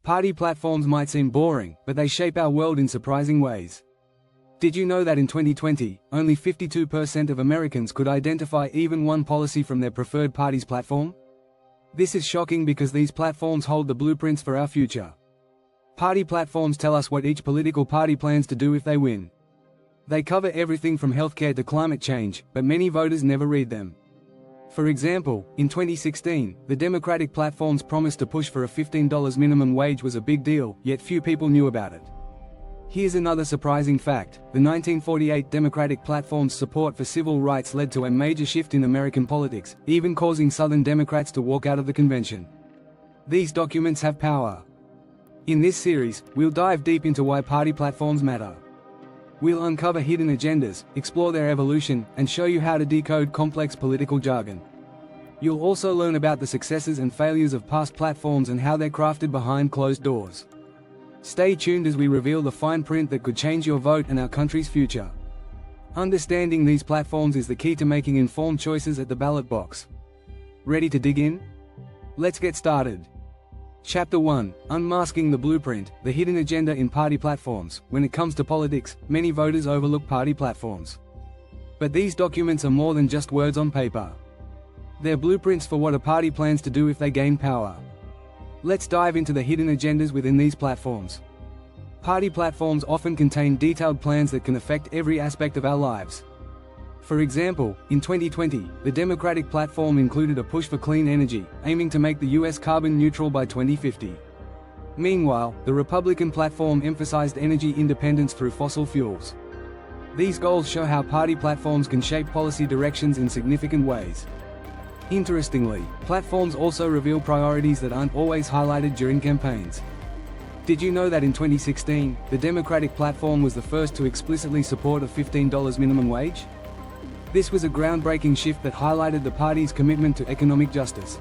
Party platforms might seem boring, but they shape our world in surprising ways. Did you know that in 2020, only 52% of Americans could identify even one policy from their preferred party's platform? This is shocking because these platforms hold the blueprints for our future. Party platforms tell us what each political party plans to do if they win. They cover everything from healthcare to climate change, but many voters never read them. For example, in 2016, the Democratic platform's promise to push for a $15 minimum wage was a big deal, yet few people knew about it. Here's another surprising fact: the 1948 Democratic platform's support for civil rights led to a major shift in American politics, even causing Southern Democrats to walk out of the convention. These documents have power. In this series, we'll dive deep into why party platforms matter. We'll uncover hidden agendas, explore their evolution, and show you how to decode complex political jargon. You'll also learn about the successes and failures of past platforms and how they're crafted behind closed doors. Stay tuned as we reveal the fine print that could change your vote and our country's future. Understanding these platforms is the key to making informed choices at the ballot box. Ready to dig in? Let's get started. Chapter 1: Unmasking the Blueprint, the Hidden Agenda in Party Platforms. When it comes to politics, many voters overlook party platforms. But these documents are more than just words on paper. They're blueprints for what a party plans to do if they gain power. Let's dive into the hidden agendas within these platforms. Party platforms often contain detailed plans that can affect every aspect of our lives. For example, in 2020, the Democratic platform included a push for clean energy, aiming to make the US carbon neutral by 2050. Meanwhile, the Republican platform emphasized energy independence through fossil fuels. These goals show how party platforms can shape policy directions in significant ways. Interestingly, platforms also reveal priorities that aren't always highlighted during campaigns. Did you know that in 2016, the Democratic platform was the first to explicitly support a $15 minimum wage? This was a groundbreaking shift that highlighted the party's commitment to economic justice.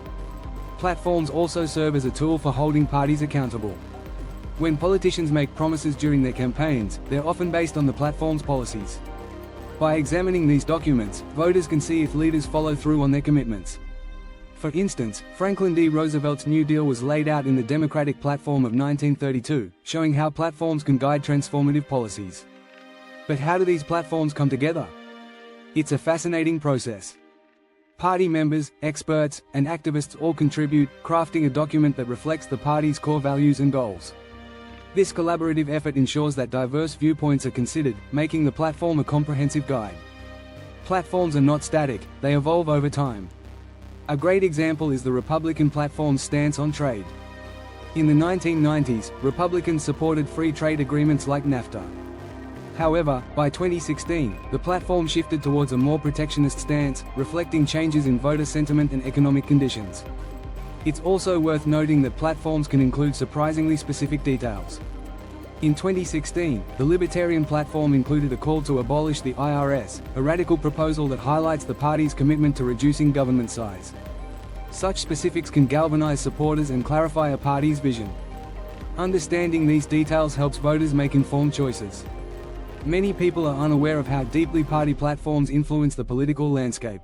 Platforms also serve as a tool for holding parties accountable. When politicians make promises during their campaigns, they're often based on the platform's policies. By examining these documents, voters can see if leaders follow through on their commitments. For instance, Franklin D. Roosevelt's New Deal was laid out in the Democratic platform of 1932, showing how platforms can guide transformative policies. But how do these platforms come together? It's a fascinating process. Party members, experts, and activists all contribute, crafting a document that reflects the party's core values and goals. This collaborative effort ensures that diverse viewpoints are considered, making the platform a comprehensive guide. Platforms are not static, they evolve over time. A great example is the Republican platform's stance on trade. In the 1990s, Republicans supported free trade agreements like NAFTA. However, by 2016, the platform shifted towards a more protectionist stance, reflecting changes in voter sentiment and economic conditions. It's also worth noting that platforms can include surprisingly specific details. In 2016, the Libertarian platform included a call to abolish the IRS, a radical proposal that highlights the party's commitment to reducing government size. Such specifics can galvanize supporters and clarify a party's vision. Understanding these details helps voters make informed choices. Many people are unaware of how deeply party platforms influence the political landscape.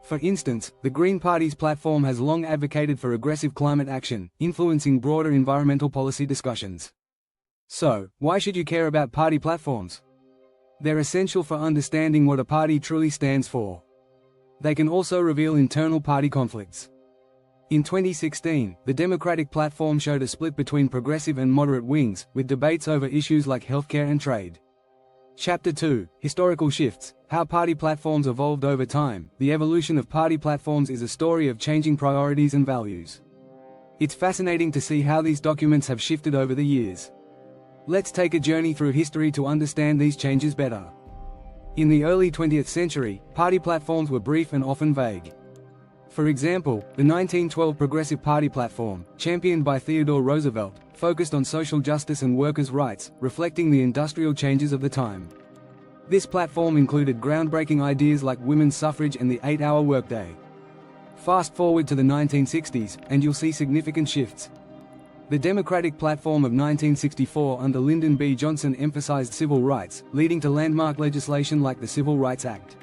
For instance, the Green Party's platform has long advocated for aggressive climate action, influencing broader environmental policy discussions. So, why should you care about party platforms? They're essential for understanding what a party truly stands for. They can also reveal internal party conflicts. In 2016, the Democratic platform showed a split between progressive and moderate wings, with debates over issues like healthcare and trade. Chapter 2: Historical Shifts, How Party Platforms Evolved Over Time. The evolution of party platforms is a story of changing priorities and values. It's fascinating to see how these documents have shifted over the years. Let's take a journey through history to understand these changes better. In the early 20th century, party platforms were brief and often vague. For example, the 1912 Progressive Party platform, championed by Theodore Roosevelt, focused on social justice and workers' rights, reflecting the industrial changes of the time. This platform included groundbreaking ideas like women's suffrage and the 8-hour workday. Fast forward to the 1960s, and you'll see significant shifts. The Democratic platform of 1964 under Lyndon B. Johnson emphasized civil rights, leading to landmark legislation like the Civil Rights Act.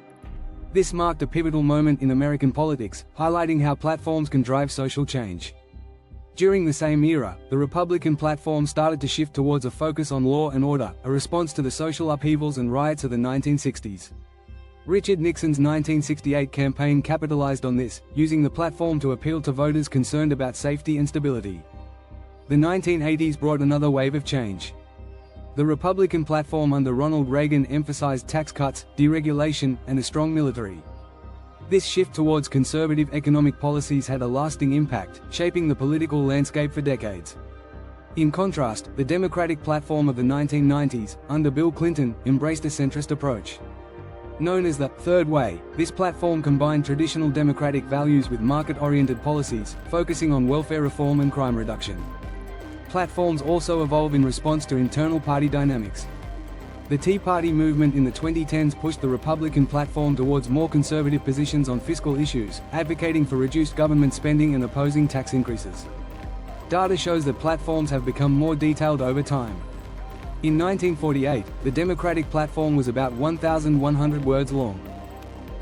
This marked a pivotal moment in American politics, highlighting how platforms can drive social change. During the same era, the Republican platform started to shift towards a focus on law and order, a response to the social upheavals and riots of the 1960s. Richard Nixon's 1968 campaign capitalized on this, using the platform to appeal to voters concerned about safety and stability. The 1980s brought another wave of change. The Republican platform under Ronald Reagan emphasized tax cuts, deregulation, and a strong military. This shift towards conservative economic policies had a lasting impact, shaping the political landscape for decades. In contrast, the Democratic platform of the 1990s, under Bill Clinton, embraced a centrist approach. Known as the Third Way, this platform combined traditional democratic values with market-oriented policies, focusing on welfare reform and crime reduction. Platforms also evolve in response to internal party dynamics. The Tea Party movement in the 2010s pushed the Republican platform towards more conservative positions on fiscal issues, advocating for reduced government spending and opposing tax increases. Data shows that platforms have become more detailed over time. In 1948, the Democratic platform was about 1,100 words long.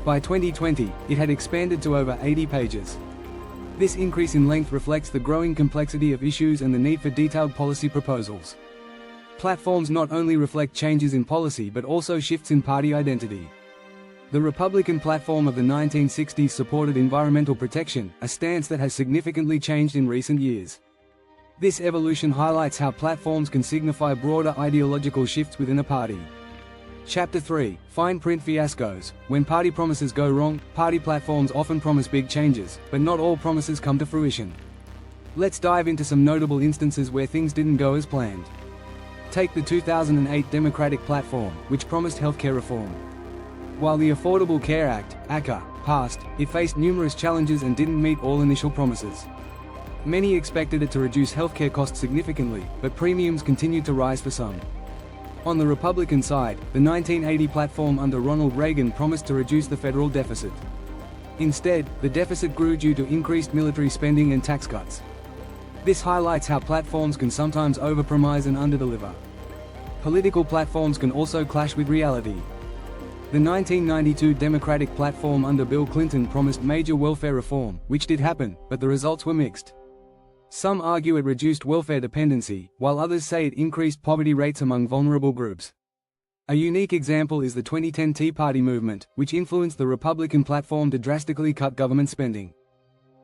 By 2020, it had expanded to over 80 pages. This increase in length reflects the growing complexity of issues and the need for detailed policy proposals. Platforms not only reflect changes in policy but also shifts in party identity. The Republican platform of the 1960s supported environmental protection, a stance that has significantly changed in recent years. This evolution highlights how platforms can signify broader ideological shifts within a party. Chapter 3: Fine Print Fiascos. When party promises go wrong, party platforms often promise big changes, but not all promises come to fruition. Let's dive into some notable instances where things didn't go as planned. Take the 2008 Democratic platform, which promised healthcare reform. While the Affordable Care Act, ACA, passed, it faced numerous challenges and didn't meet all initial promises. Many expected it to reduce healthcare costs significantly, but premiums continued to rise for some. On the Republican side, the 1980 platform under Ronald Reagan promised to reduce the federal deficit. Instead, the deficit grew due to increased military spending and tax cuts. This highlights how platforms can sometimes overpromise and underdeliver. Political platforms can also clash with reality. The 1992 Democratic platform under Bill Clinton promised major welfare reform, which did happen, but the results were mixed. Some argue it reduced welfare dependency, while others say it increased poverty rates among vulnerable groups. A unique example is the 2010 Tea Party movement, which influenced the Republican platform to drastically cut government spending.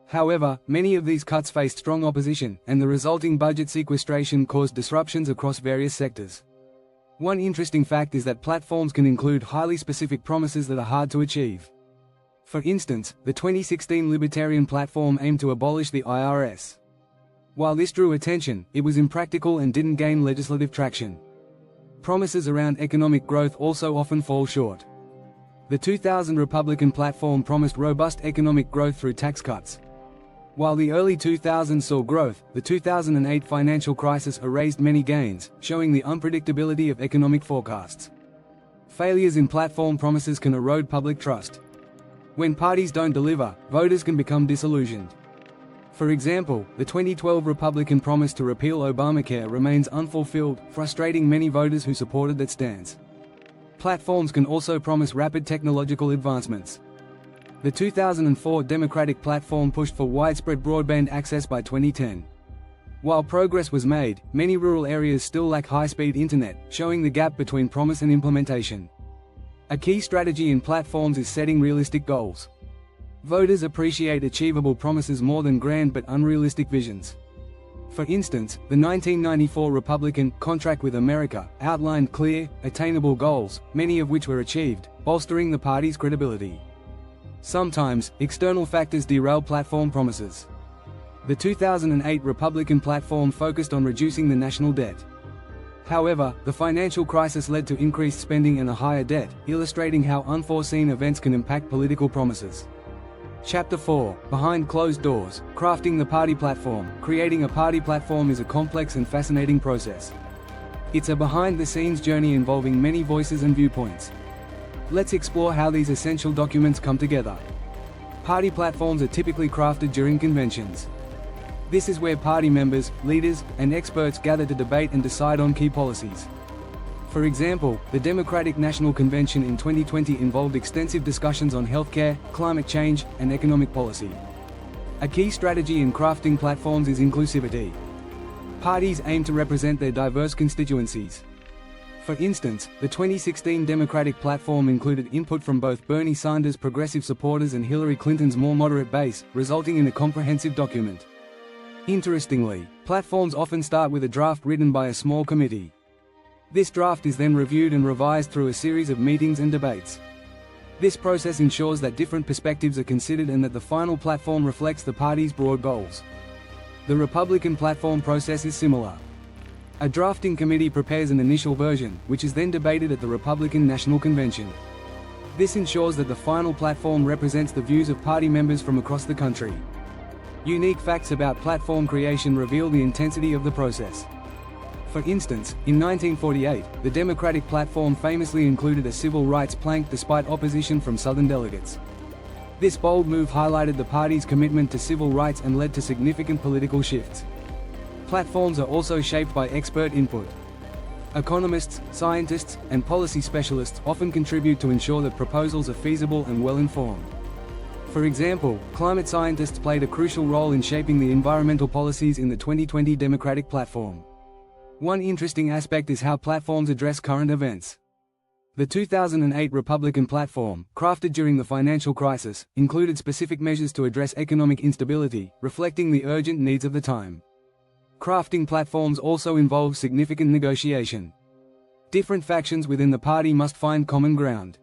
However, many of these cuts faced strong opposition, and the resulting budget sequestration caused disruptions across various sectors. One interesting fact is that platforms can include highly specific promises that are hard to achieve. For instance, the 2016 Libertarian platform aimed to abolish the IRS. While this drew attention, it was impractical and didn't gain legislative traction. Promises around economic growth also often fall short. The 2000 Republican platform promised robust economic growth through tax cuts. While the early 2000s saw growth, the 2008 financial crisis erased many gains, showing the unpredictability of economic forecasts. Failures in platform promises can erode public trust. When parties don't deliver, voters can become disillusioned. For example, the 2012 Republican promise to repeal Obamacare remains unfulfilled, frustrating many voters who supported that stance. Platforms can also promise rapid technological advancements. The 2004 Democratic platform pushed for widespread broadband access by 2010. While progress was made, many rural areas still lack high-speed internet, showing the gap between promise and implementation. A key strategy in platforms is setting realistic goals. Voters appreciate achievable promises more than grand but unrealistic visions. For instance, the 1994 Republican Contract with America outlined clear, attainable goals, many of which were achieved, bolstering the party's credibility. Sometimes, external factors derail platform promises. The 2008 Republican platform focused on reducing the national debt. However, the financial crisis led to increased spending and a higher debt, illustrating how unforeseen events can impact political promises. Chapter 4: Behind Closed Doors, Crafting the Party Platform. Creating a party platform is a complex and fascinating process. It's a behind-the-scenes journey involving many voices and viewpoints. Let's explore how these essential documents come together. Party platforms are typically crafted during conventions. This is where party members, leaders, and experts gather to debate and decide on key policies. For example, the Democratic National Convention in 2020 involved extensive discussions on healthcare, climate change, and economic policy. A key strategy in crafting platforms is inclusivity. Parties aim to represent their diverse constituencies. For instance, the 2016 Democratic platform included input from both Bernie Sanders' progressive supporters and Hillary Clinton's more moderate base, resulting in a comprehensive document. Interestingly, platforms often start with a draft written by a small committee. This draft is then reviewed and revised through a series of meetings and debates. This process ensures that different perspectives are considered and that the final platform reflects the party's broad goals. The Republican platform process is similar. A drafting committee prepares an initial version, which is then debated at the Republican National Convention. This ensures that the final platform represents the views of party members from across the country. Unique facts about platform creation reveal the intensity of the process. For instance, in 1948, the Democratic platform famously included a civil rights plank despite opposition from Southern delegates. This bold move highlighted the party's commitment to civil rights and led to significant political shifts. Platforms are also shaped by expert input. Economists, scientists, and policy specialists often contribute to ensure that proposals are feasible and well-informed. For example, climate scientists played a crucial role in shaping the environmental policies in the 2020 Democratic platform. One interesting aspect is how platforms address current events. The 2008 Republican platform, crafted during the financial crisis, included specific measures to address economic instability, reflecting the urgent needs of the time. Crafting platforms also involves significant negotiation. Different factions within the party must find common ground.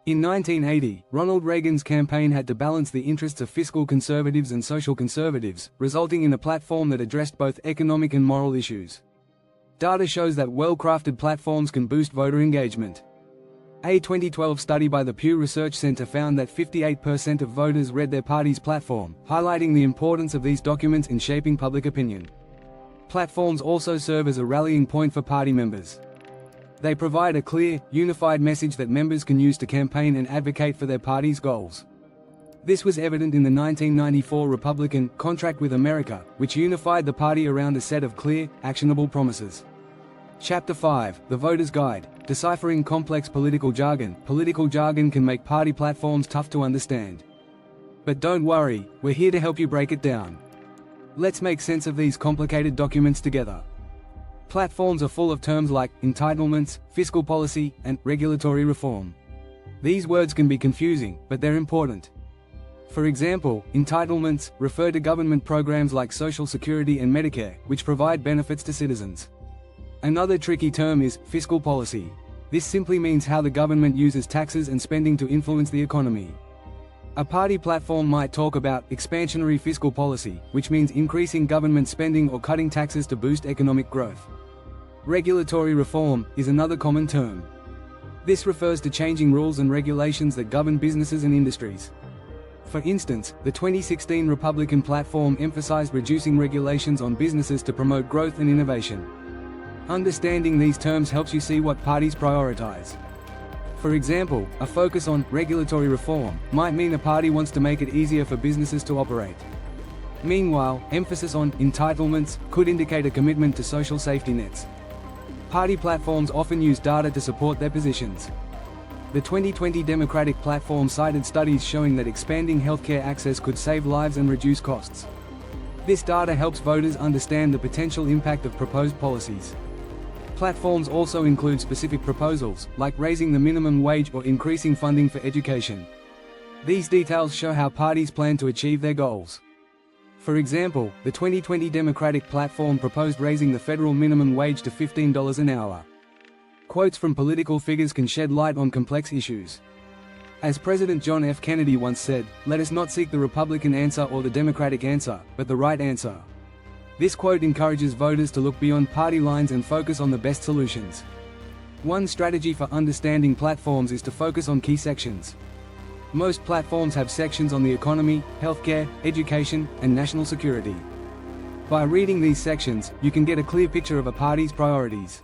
In 1980, Ronald Reagan's campaign had to balance the interests of fiscal conservatives and social conservatives, resulting in a platform that addressed both economic and moral issues. Data shows that well-crafted platforms can boost voter engagement. A 2012 study by the Pew Research Center found that 58% of voters read their party's platform, highlighting the importance of these documents in shaping public opinion. Platforms also serve as a rallying point for party members. They provide a clear, unified message that members can use to campaign and advocate for their party's goals. This was evident in the 1994 Republican Contract with America, which unified the party around a set of clear, actionable promises. Chapter 5, The Voter's Guide, Deciphering Complex Political Jargon. Political jargon can make party platforms tough to understand. But don't worry, we're here to help you break it down. Let's make sense of these complicated documents together. Platforms are full of terms like entitlements, fiscal policy, and regulatory reform. These words can be confusing, but they're important. For example, entitlements refer to government programs like Social Security and Medicare, which provide benefits to citizens. Another tricky term is fiscal policy. This simply means how the government uses taxes and spending to influence the economy. A party platform might talk about expansionary fiscal policy, which means increasing government spending or cutting taxes to boost economic growth. Regulatory reform is another common term. This refers to changing rules and regulations that govern businesses and industries. For instance, the 2016 Republican platform emphasized reducing regulations on businesses to promote growth and innovation. Understanding these terms helps you see what parties prioritize. For example, a focus on regulatory reform might mean a party wants to make it easier for businesses to operate. Meanwhile, emphasis on entitlements could indicate a commitment to social safety nets. Party platforms often use data to support their positions. The 2020 Democratic platform cited studies showing that expanding healthcare access could save lives and reduce costs. This data helps voters understand the potential impact of proposed policies. Platforms also include specific proposals, like raising the minimum wage or increasing funding for education. These details show how parties plan to achieve their goals. For example, the 2020 Democratic platform proposed raising the federal minimum wage to $15 an hour. Quotes from political figures can shed light on complex issues. As President John F. Kennedy once said, "Let us not seek the Republican answer or the Democratic answer, but the right answer." This quote encourages voters to look beyond party lines and focus on the best solutions. One strategy for understanding platforms is to focus on key sections. Most platforms have sections on the economy, healthcare, education, and national security. By reading these sections, you can get a clear picture of a party's priorities.